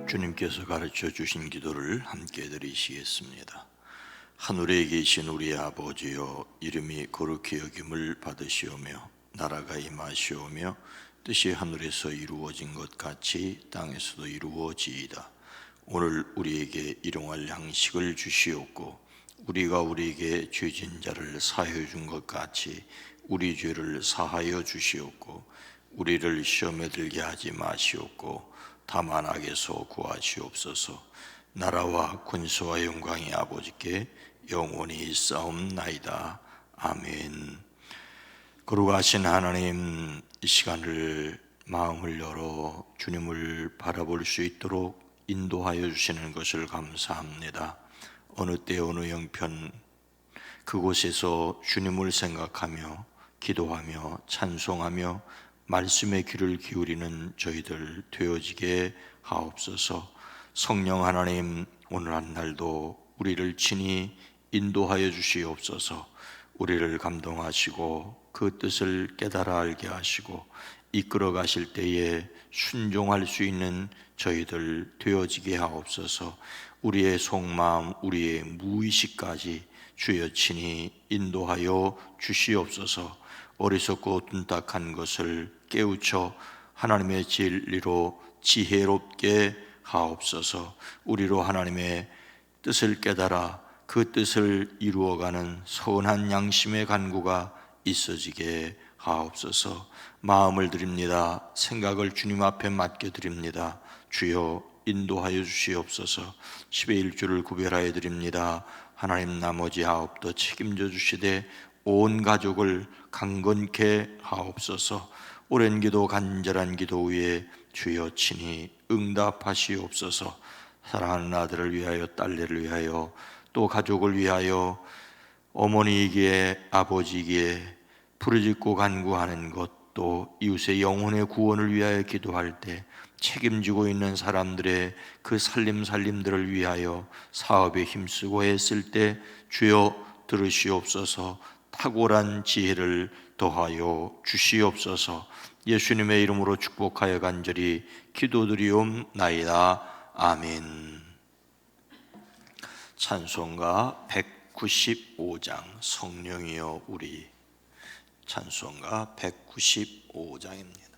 주님께서 가르쳐 주신 기도를 함께 드리시겠습니다. 하늘에 계신 우리 아버지여, 이름이 거룩히 여김을 받으시오며 나라가 임하시오며 뜻이 하늘에서 이루어진 것 같이 땅에서도 이루어지이다. 오늘 우리에게 일용할 양식을 주시옵고 우리가 우리에게 죄진 자를 사하여 준 것 같이 우리 죄를 사하여 주시옵고 우리를 시험에 들게 하지 마시옵고 다만 악에서 구하시옵소서. 나라와 권세와 영광이 아버지께 영원히 있사옵나이다. 아멘. 거룩하신 하나님, 이 시간을 마음을 열어 주님을 바라볼 수 있도록 인도하여 주시는 것을 감사합니다. 어느 때 어느 형편 그곳에서 주님을 생각하며 기도하며 찬송하며 말씀의 귀를 기울이는 저희들 되어지게 하옵소서. 성령 하나님, 오늘 한 날도 우리를 친히 인도하여 주시옵소서. 우리를 감동하시고 그 뜻을 깨달아 알게 하시고 이끌어 가실 때에 순종할 수 있는 저희들 되어지게 하옵소서. 우리의 속마음, 우리의 무의식까지 주여 친히 인도하여 주시옵소서. 어리석고 둔탁한 것을 깨우쳐 하나님의 진리로 지혜롭게 하옵소서. 우리로 하나님의 뜻을 깨달아 그 뜻을 이루어가는 선한 양심의 간구가 있어지게 하옵소서. 마음을 드립니다. 생각을 주님 앞에 맡겨드립니다. 주여 인도하여 주시옵소서. 10의 1주를 구별하여 드립니다. 하나님 나머지 9도 책임져 주시되 온 가족을 강건케 하옵소서. 오랜 기도 간절한 기도 위에 주여 친히 응답하시옵소서. 사랑하는 아들을 위하여 딸내를 위하여 또 가족을 위하여 어머니이기에 아버지이기에 부르짖고 간구하는 것, 또 이웃의 영혼의 구원을 위하여 기도할 때 책임지고 있는 사람들의 그 살림들을 위하여 사업에 힘쓰고 했을 때 주여 들으시옵소서. 탁월한 지혜를 더하여 주시옵소서. 예수님의 이름으로 축복하여 간절히 기도드리옵나이다. 아멘. 찬송가 195장 성령이여 우리. 찬송가 195장입니다.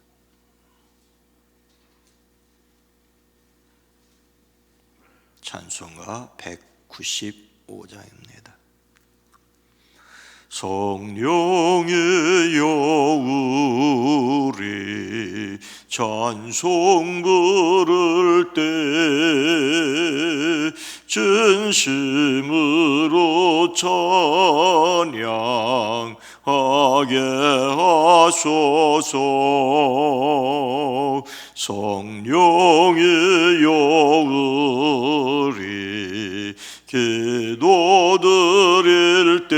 찬송가 195장입니다. 성령이여 우리 찬송 부를 때 진심으로 찬양하게 하소서. 성령이여 우리 기도 드릴 때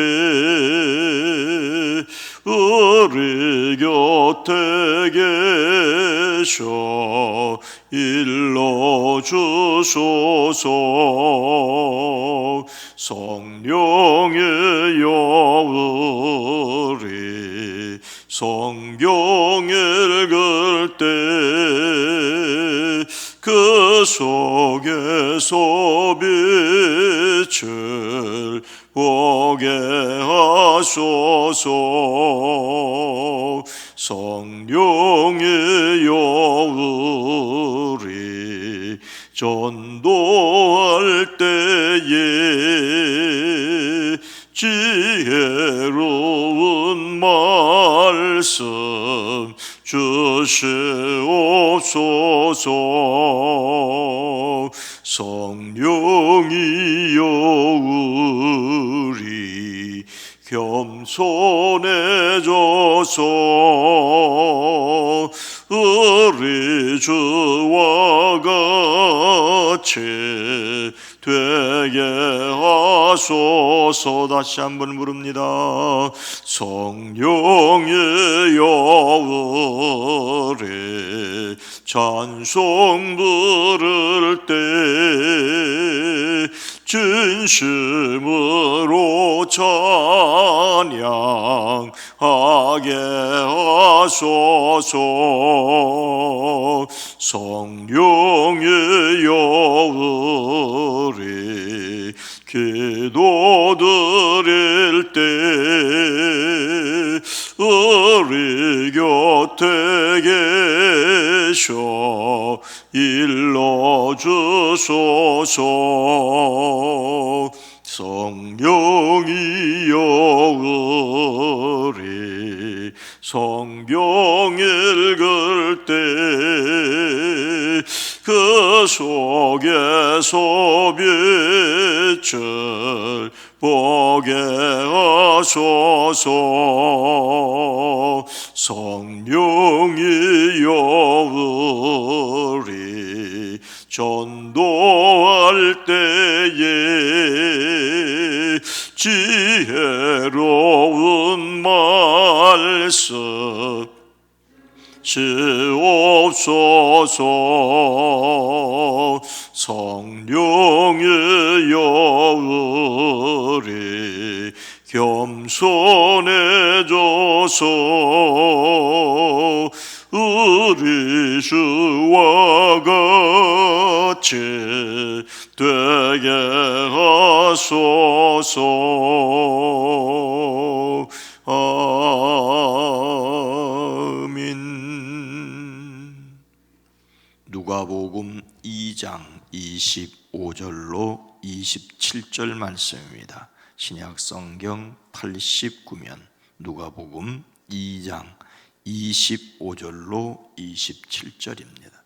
우리 곁에 계셔 일러주소서. 성령이여 우리 성경 읽을 때 그 속에서 빛을 보게 하소서. 성령이여 우리 전도할 때에 지혜로운 말씀 주시옵소서. 성령이여 우리 겸손해져서 우리 주와 같이 되게 하소서. 다시 한번 부릅니다. 성령이여 우리 찬송 부를 때 진심으로 찬양하게 하소서. 성령의 여울에 기도 드릴 때 우리 곁에 계셔 일러주소서. 성령이 여울에 성경 읽을 때 그 속에서 빛을 보게 하소서. 성령이 여울에 전도할 때에 지혜로운 말씀 주옵소서. 성령의 여울에 겸손해져서 우리 주와 같이 되게 하소서. 아멘. 누가복음 2장 25절로 27절 말씀입니다. 신약 성경 89면 누가복음 2장 25절로 27절입니다.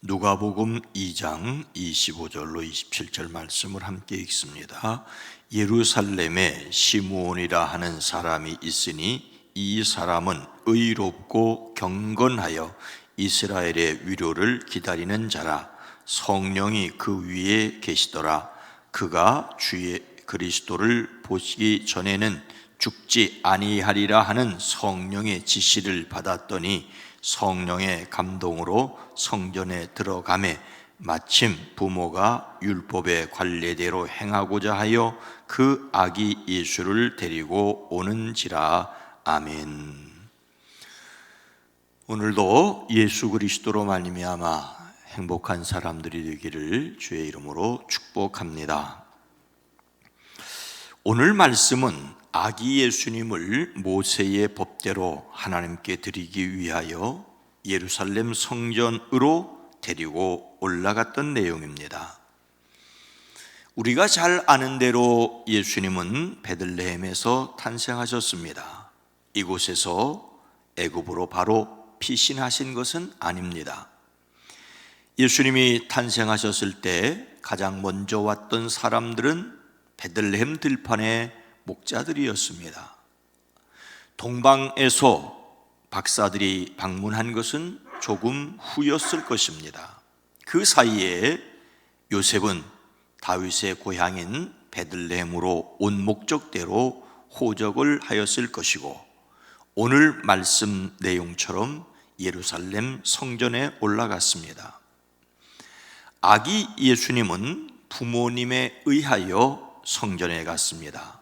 누가복음 2장 25절로 27절 말씀을 함께 읽습니다. 예루살렘에 시므온이라 하는 사람이 있으니 이 사람은 의롭고 경건하여 이스라엘의 위로를 기다리는 자라. 성령이 그 위에 계시더라. 그가 주의 그리스도를 보시기 전에는 죽지 아니하리라 하는 성령의 지시를 받았더니 성령의 감동으로 성전에 들어가매 마침 부모가 율법의 관례대로 행하고자 하여 그 아기 예수를 데리고 오는지라. 아멘. 오늘도 예수 그리스도로 말미암아 행복한 사람들이 되기를 주의 이름으로 축복합니다. 오늘 말씀은 아기 예수님을 모세의 법대로 하나님께 드리기 위하여 예루살렘 성전으로 데리고 올라갔던 내용입니다. 우리가 잘 아는 대로 예수님은 베들레헴에서 탄생하셨습니다. 이곳에서 애굽으로 바로 피신하신 것은 아닙니다. 예수님이 탄생하셨을 때 가장 먼저 왔던 사람들은 베들레헴 들판의 목자들이었습니다. 동방에서 박사들이 방문한 것은 조금 후였을 것입니다. 그 사이에 요셉은 다윗의 고향인 베들레헴으로 온 목적대로 호적을 하였을 것이고, 오늘 말씀 내용처럼 예루살렘 성전에 올라갔습니다. 아기 예수님은 부모님에 의하여 성전에 갔습니다.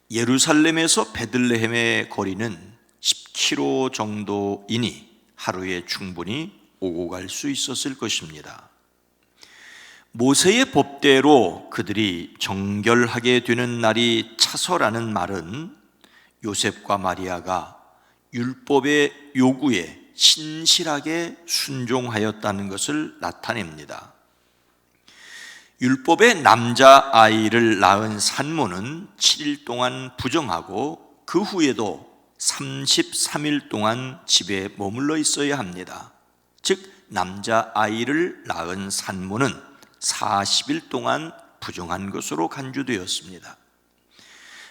예루살렘에서 베들레헴의 거리는 10km 정도이니 하루에 충분히 오고 갈 수 있었을 것입니다. 모세의 법대로 그들이 정결하게 되는 날이 차서라는 말은 요셉과 마리아가 율법의 요구에 신실하게 순종하였다는 것을 나타냅니다. 율법의 남자아이를 낳은 산모는 7일 동안 부정하고 그 후에도 33일 동안 집에 머물러 있어야 합니다. 즉 남자아이를 낳은 산모는 40일 동안 부정한 것으로 간주되었습니다.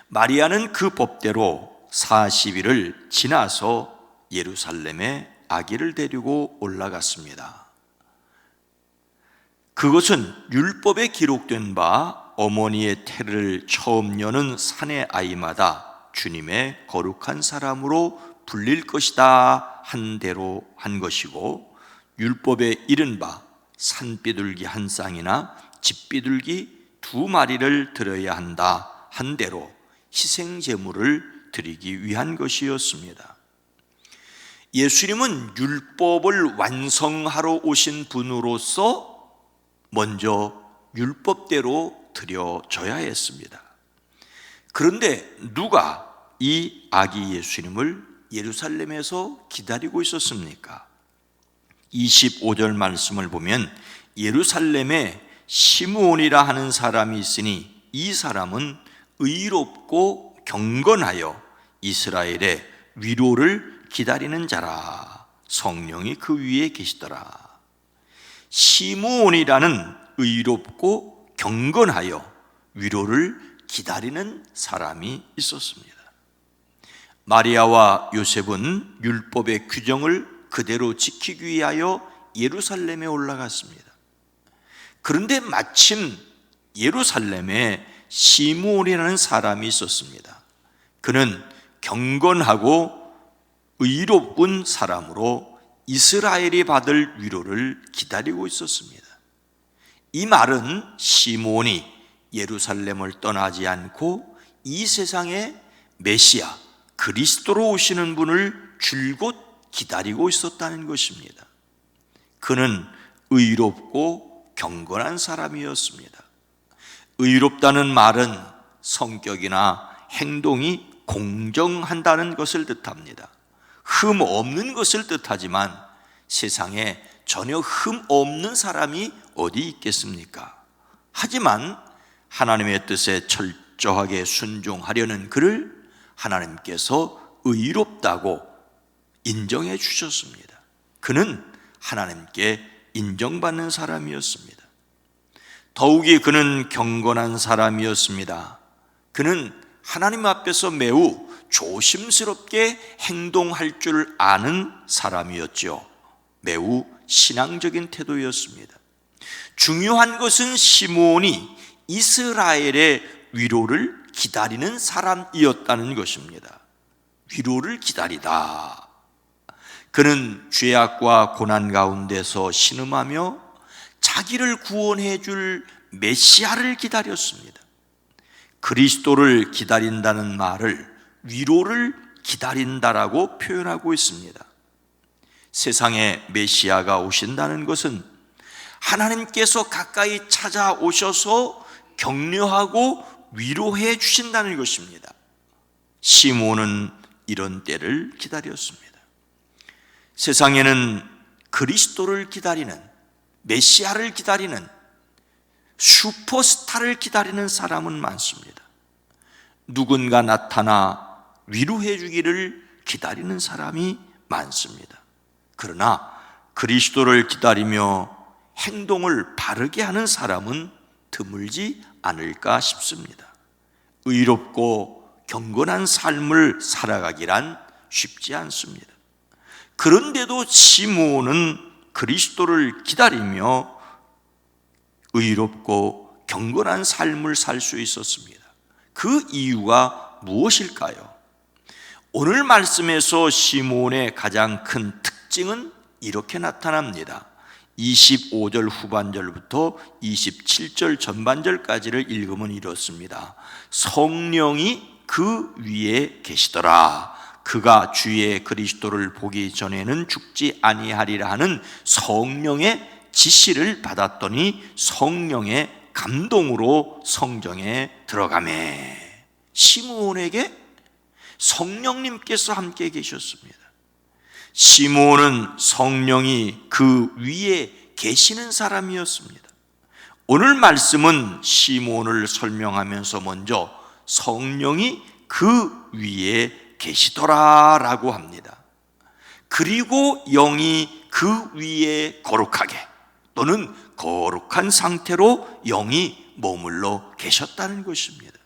마리아는 그 법대로 40일을 지나서 예루살렘에 아기를 데리고 올라갔습니다. 그것은 율법에 기록된 바 어머니의 태를 처음 여는 사내 아이마다 주님의 거룩한 사람으로 불릴 것이다 한 대로 한 것이고, 율법에 이른 바 산비둘기 한 쌍이나 집비둘기 2마리를 드려야 한다 한 대로 희생 제물을 드리기 위한 것이었습니다. 예수님은 율법을 완성하러 오신 분으로서 먼저 율법대로 드려져야 했습니다. 그런데 누가 이 아기 예수님을 예루살렘에서 기다리고 있었습니까? 25절 말씀을 보면 예루살렘에 시므온이라 하는 사람이 있으니 이 사람은 의롭고 경건하여 이스라엘의 위로를 기다리는 자라. 성령이 그 위에 계시더라. 시므온이라는 의롭고 경건하여 위로를 기다리는 사람이 있었습니다. 마리아와 요셉은 율법의 규정을 그대로 지키기 위하여 예루살렘에 올라갔습니다. 그런데 마침 예루살렘에 시므온이라는 사람이 있었습니다. 그는 경건하고 의롭군 사람으로 이스라엘이 받을 위로를 기다리고 있었습니다. 이 말은 시므온이 예루살렘을 떠나지 않고 이 세상에 메시아 그리스도로 오시는 분을 줄곧 기다리고 있었다는 것입니다. 그는 의롭고 경건한 사람이었습니다. 의롭다는 말은 성격이나 행동이 공정한다는 것을 뜻합니다. 흠 없는 것을 뜻하지만 세상에 전혀 흠 없는 사람이 어디 있겠습니까? 하지만 하나님의 뜻에 철저하게 순종하려는 그를 하나님께서 의롭다고 인정해 주셨습니다. 그는 하나님께 인정받는 사람이었습니다. 더욱이 그는 경건한 사람이었습니다. 그는 하나님 앞에서 매우 조심스럽게 행동할 줄 아는 사람이었죠. 매우 신앙적인 태도였습니다. 중요한 것은 시므온이 이스라엘의 위로를 기다리는 사람이었다는 것입니다. 위로를 기다리다. 그는 죄악과 고난 가운데서 신음하며 자기를 구원해 줄 메시아를 기다렸습니다. 그리스도를 기다린다는 말을 위로를 기다린다라고 표현하고 있습니다. 세상에 메시아가 오신다는 것은 하나님께서 가까이 찾아오셔서 격려하고 위로해 주신다는 것입니다. 시므온은 이런 때를 기다렸습니다. 세상에는 그리스도를 기다리는, 메시아를 기다리는, 슈퍼스타를 기다리는 사람은 많습니다. 누군가 나타나 위로해 주기를 기다리는 사람이 많습니다. 그러나 그리스도를 기다리며 행동을 바르게 하는 사람은 드물지 않을까 싶습니다. 의롭고 경건한 삶을 살아가기란 쉽지 않습니다. 그런데도 시므온은 그리스도를 기다리며 의롭고 경건한 삶을 살 수 있었습니다. 그 이유가 무엇일까요? 오늘 말씀에서 시므온의 가장 큰 특징은 이렇게 나타납니다. 25절 후반절부터 27절 전반절까지를 읽으면 이렇습니다. 성령이 그 위에 계시더라. 그가 주의 그리스도를 보기 전에는 죽지 아니하리라 하는 성령의 지시를 받았더니 성령의 감동으로 성정에 들어가매. 시므온에게 성령님께서 함께 계셨습니다. 시므온은 성령이 그 위에 계시는 사람이었습니다. 오늘 말씀은 시므온을 설명하면서 먼저 성령이 그 위에 계시더라라고 합니다. 그리고 영이 그 위에 거룩하게 또는 거룩한 상태로 영이 머물러 계셨다는 것입니다.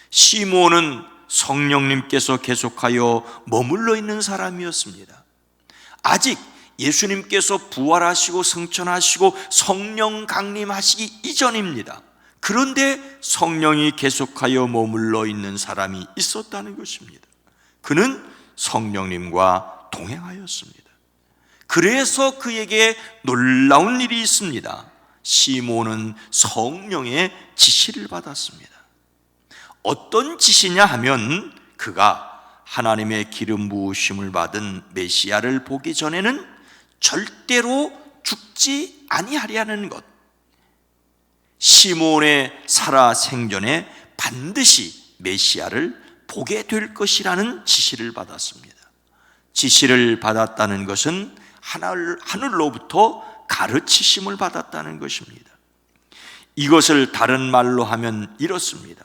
시므온은 성령님께서 계속하여 머물러 있는 사람이었습니다. 아직 예수님께서 부활하시고 승천하시고 성령 강림하시기 이전입니다. 그런데 성령이 계속하여 머물러 있는 사람이 있었다는 것입니다. 그는 성령님과 동행하였습니다. 그래서 그에게 놀라운 일이 있습니다. 시몬은 성령의 지시를 받았습니다. 어떤 지시냐 하면 그가 하나님의 기름 부으심을 받은 메시아를 보기 전에는 절대로 죽지 아니하리라는 것, 시몬의 살아생전에 반드시 메시아를 보게 될 것이라는 지시를 받았습니다. 지시를 받았다는 것은 하늘로부터 가르치심을 받았다는 것입니다. 이것을 다른 말로 하면 이렇습니다.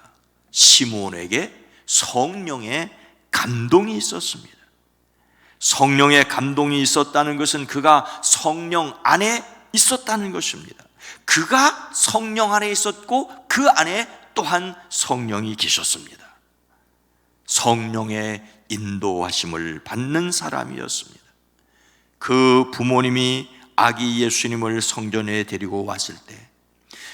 시몬에게 성령의 감동이 있었습니다. 성령의 감동이 있었다는 것은 그가 성령 안에 있었다는 것입니다. 그가 성령 안에 있었고 그 안에 또한 성령이 계셨습니다. 성령의 인도하심을 받는 사람이었습니다. 그 부모님이 아기 예수님을 성전에 데리고 왔을 때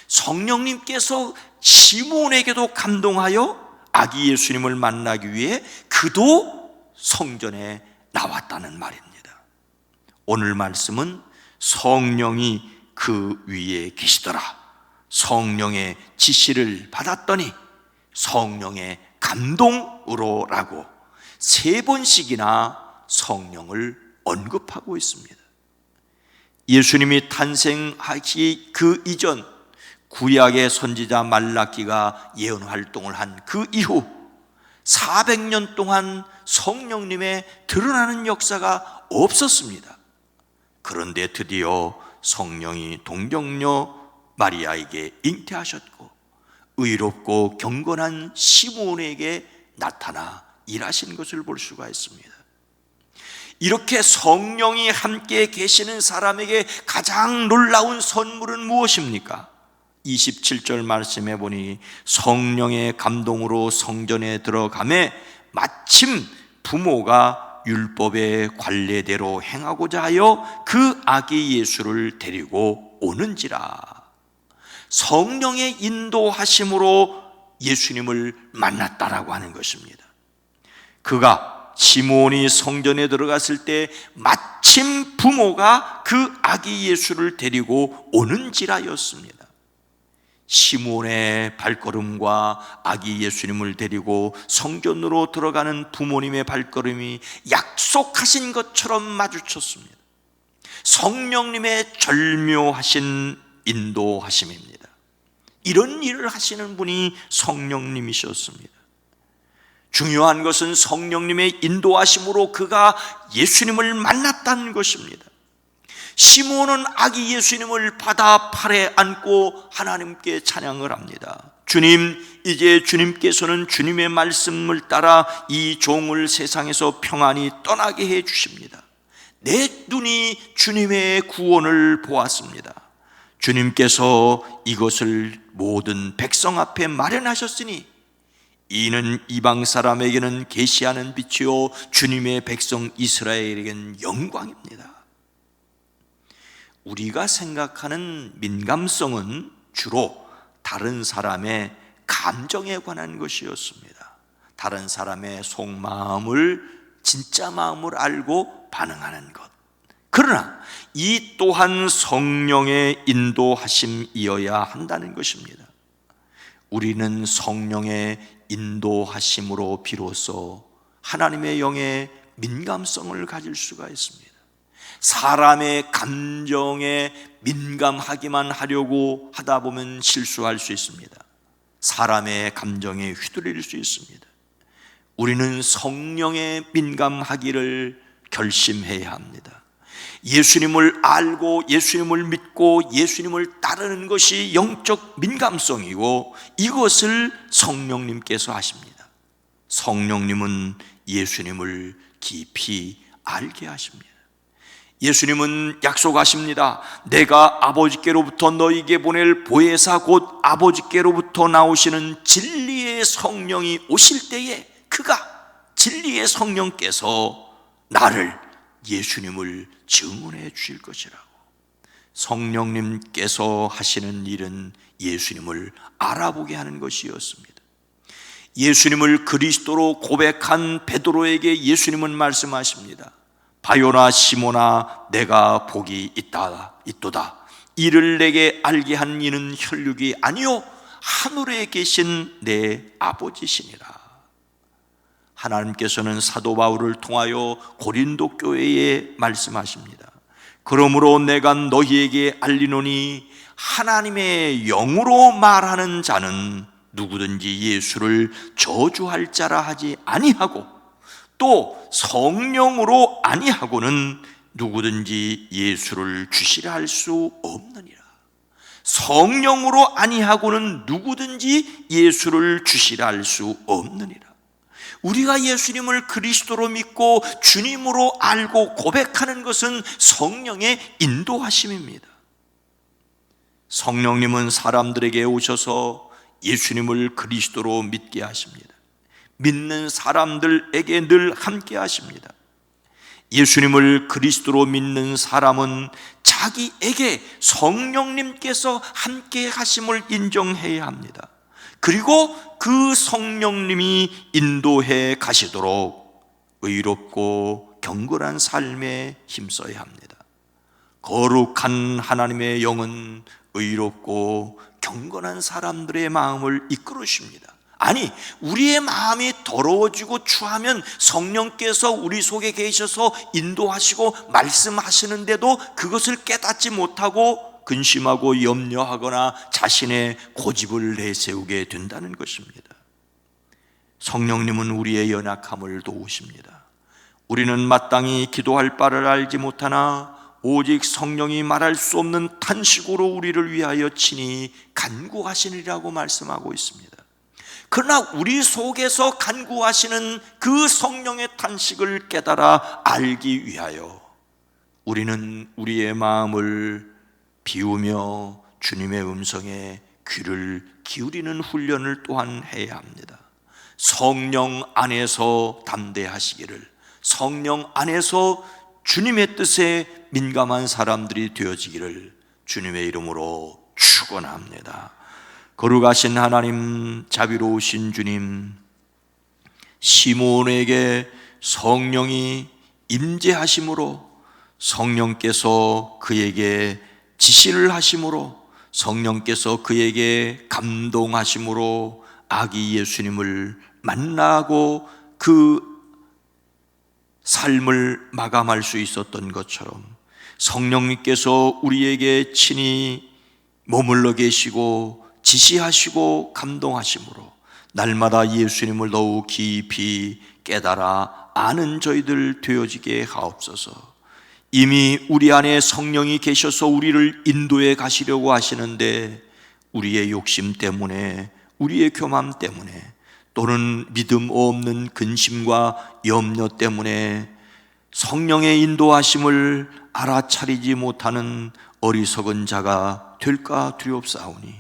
성령님께서 시몬에게도 감동하여 아기 예수님을 만나기 위해 그도 성전에 나왔다는 말입니다. 오늘 말씀은 성령이 그 위에 계시더라, 성령의 지시를 받았더니 성령의 감동으로라고 3번씩이나 성령을 언급하고 있습니다. 예수님이 탄생하기 그 이전 구약의 선지자 말라기가 예언 활동을 한 그 이후 400년 동안 성령님의 드러나는 역사가 없었습니다. 그런데 드디어 성령이 동정녀 마리아에게 잉태하셨고 의롭고 경건한 시몬에게 나타나 일하신 것을 볼 수가 있습니다. 이렇게 성령이 함께 계시는 사람에게 가장 놀라운 선물은 무엇입니까? 27절 말씀해 보니 성령의 감동으로 성전에 들어가매 마침 부모가 율법의 관례대로 행하고자 하여 그 아기 예수를 데리고 오는지라. 성령의 인도하심으로 예수님을 만났다라고 하는 것입니다. 그가 시몬이 성전에 들어갔을 때 마침 부모가 그 아기 예수를 데리고 오는지라였습니다. 시몬의 발걸음과 아기 예수님을 데리고 성전으로 들어가는 부모님의 발걸음이 약속하신 것처럼 마주쳤습니다. 성령님의 절묘하신 인도하심입니다. 이런 일을 하시는 분이 성령님이셨습니다. 중요한 것은 성령님의 인도하심으로 그가 예수님을 만났다는 것입니다. 시몬은 아기 예수님을 바다 팔에 안고 하나님께 찬양을 합니다. 주님, 이제 주님께서는 주님의 말씀을 따라 이 종을 세상에서 평안히 떠나게 해 주십니다. 내 눈이 주님의 구원을 보았습니다. 주님께서 이것을 모든 백성 앞에 마련하셨으니 이는 이방 사람에게는 계시하는 빛이요 주님의 백성 이스라엘에게는 영광입니다. 우리가 생각하는 민감성은 주로 다른 사람의 감정에 관한 것이었습니다. 다른 사람의 속마음을, 진짜 마음을 알고 반응하는 것. 그러나 이 또한 성령의 인도하심이어야 한다는 것입니다. 우리는 성령의 인도하심으로 비로소 하나님의 영의 민감성을 가질 수가 있습니다. 사람의 감정에 민감하기만 하려고 하다 보면 실수할 수 있습니다. 사람의 감정에 휘둘릴 수 있습니다. 우리는 성령에 민감하기를 결심해야 합니다. 예수님을 알고 예수님을 믿고 예수님을 따르는 것이 영적 민감성이고 이것을 성령님께서 하십니다. 성령님은 예수님을 깊이 알게 하십니다. 예수님은 약속하십니다. 내가 아버지께로부터 너희에게 보낼 보혜사 곧 아버지께로부터 나오시는 진리의 성령이 오실 때에 그가 진리의 성령께서 나를 예수님을 증언해 주실 것이라고. 성령님께서 하시는 일은 예수님을 알아보게 하는 것이었습니다. 예수님을 그리스도로 고백한 베드로에게 예수님은 말씀하십니다. 바요나 시모나 내가 복이 있도다. 이를 내게 알게 한 이는 혈육이 아니요 하늘에 계신 내 아버지시니라. 하나님께서는 사도 바울을 통하여 고린도 교회에 말씀하십니다. 그러므로 내가 너희에게 알리노니 하나님의 영으로 말하는 자는 누구든지 예수를 저주할 자라 하지 아니하고 또 성령으로 아니하고는 누구든지 예수를 주시라 할 수 없느니라. 성령으로 아니하고는 누구든지 예수를 주시라 할 수 없느니라. 우리가 예수님을 그리스도로 믿고 주님으로 알고 고백하는 것은 성령의 인도하심입니다. 성령님은 사람들에게 오셔서 예수님을 그리스도로 믿게 하십니다. 믿는 사람들에게 늘 함께 하십니다. 예수님을 그리스도로 믿는 사람은 자기에게 성령님께서 함께 하심을 인정해야 합니다. 그리고 그 성령님이 인도해 가시도록 의롭고 경건한 삶에 힘써야 합니다. 거룩한 하나님의 영은 의롭고 경건한 사람들의 마음을 이끌으십니다. 아니, 우리의 마음이 더러워지고 추하면 성령께서 우리 속에 계셔서 인도하시고 말씀하시는데도 그것을 깨닫지 못하고 근심하고 염려하거나 자신의 고집을 내세우게 된다는 것입니다. 성령님은 우리의 연약함을 도우십니다. 우리는 마땅히 기도할 바를 알지 못하나 오직 성령이 말할 수 없는 탄식으로 우리를 위하여 친히 간구하시니라고 말씀하고 있습니다. 그러나 우리 속에서 간구하시는 그 성령의 탄식을 깨달아 알기 위하여 우리는 우리의 마음을 비우며 주님의 음성에 귀를 기울이는 훈련을 또한 해야 합니다. 성령 안에서 담대하시기를, 성령 안에서 주님의 뜻에 민감한 사람들이 되어지기를 주님의 이름으로 축원합니다. 거룩하신 하나님, 자비로우신 주님, 시몬에게 성령이 임재하심으로, 성령께서 그에게 지시를 하심으로, 성령께서 그에게 감동하심으로 아기 예수님을 만나고 그 삶을 마감할 수 있었던 것처럼 성령님께서 우리에게 친히 머물러 계시고 지시하시고 감동하심으로 날마다 예수님을 더욱 깊이 깨달아 아는 저희들 되어지게 하옵소서. 이미 우리 안에 성령이 계셔서 우리를 인도해 가시려고 하시는데 우리의 욕심 때문에, 우리의 교만 때문에, 또는 믿음 없는 근심과 염려 때문에 성령의 인도하심을 알아차리지 못하는 어리석은 자가 될까 두렵사오니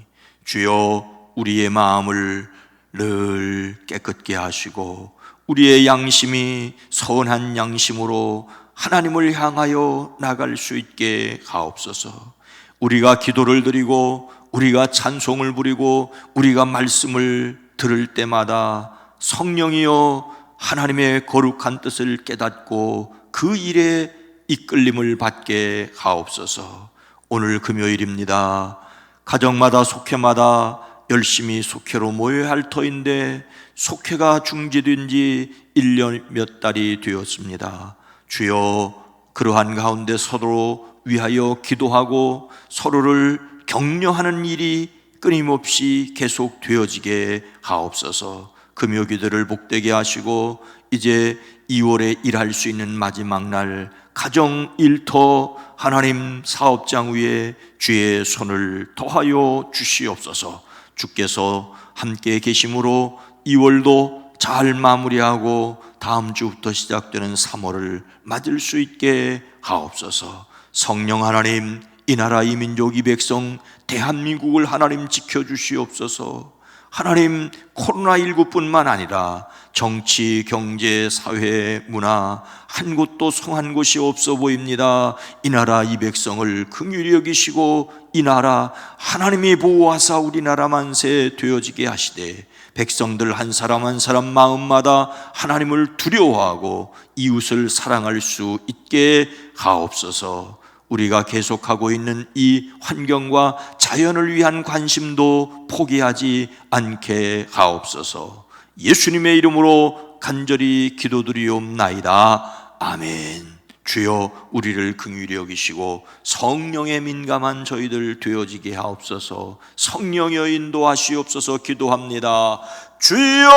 주여, 우리의 마음을 늘 깨끗게 하시고 우리의 양심이 선한 양심으로 하나님을 향하여 나갈 수 있게 하옵소서. 우리가 기도를 드리고 우리가 찬송을 부리고 우리가 말씀을 들을 때마다 성령이여 하나님의 거룩한 뜻을 깨닫고 그 일에 이끌림을 받게 하옵소서. 오늘 금요일입니다. 가정마다 속회마다 열심히 속회로 모여야 할 터인데 속회가 중지된 지 1년 몇 달이 되었습니다. 주여, 그러한 가운데 서로 위하여 기도하고 서로를 격려하는 일이 끊임없이 계속 되어지게 하옵소서. 금요기도를 복되게 하시고 이제 2월에 일할 수 있는 마지막 날 가정 일터 하나님 사업장 위에 주의 손을 더하여 주시옵소서. 주께서 함께 계심으로 2월도 잘 마무리하고 다음 주부터 시작되는 3월을 맞을 수 있게 하옵소서. 성령 하나님, 이 나라 이 민족 이 백성 대한민국을 하나님 지켜주시옵소서. 하나님, 코로나19뿐만 아니라 정치, 경제, 사회, 문화 한 곳도 성한 곳이 없어 보입니다. 이 나라 이 백성을 긍휼히 여기시고 이 나라 하나님이 보호하사 우리나라 만세 되어지게 하시되 백성들 한 사람 한 사람 마음마다 하나님을 두려워하고 이웃을 사랑할 수 있게 하옵소서. 우리가 계속하고 있는 이 환경과 자연을 위한 관심도 포기하지 않게 하옵소서. 예수님의 이름으로 간절히 기도드리옵나이다. 아멘. 주여, 우리를 긍휼히 여기시고 성령에 민감한 저희들 되어지게 하옵소서. 성령여 인도하시옵소서. 기도합니다. 주여